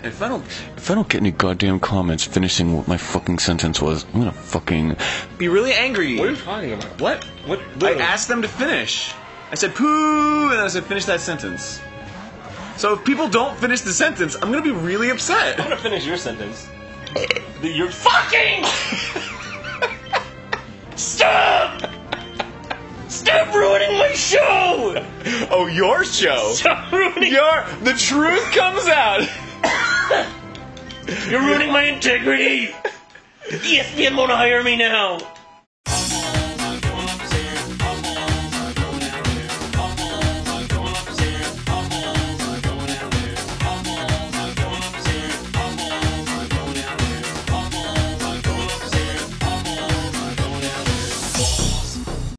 if I don't get any goddamn comments finishing what my fucking sentence was, I'm gonna fucking be really angry. What are you talking about? What? I asked them to finish. I said poo, and then I said finish that sentence. So if people don't finish the sentence, I'm gonna be really upset. I'm gonna finish your sentence. You're fucking. Stop! Stop ruining my show! Oh, your show? Stop ruining. The truth comes out. You're ruining my integrity. ESPN won't hire me now.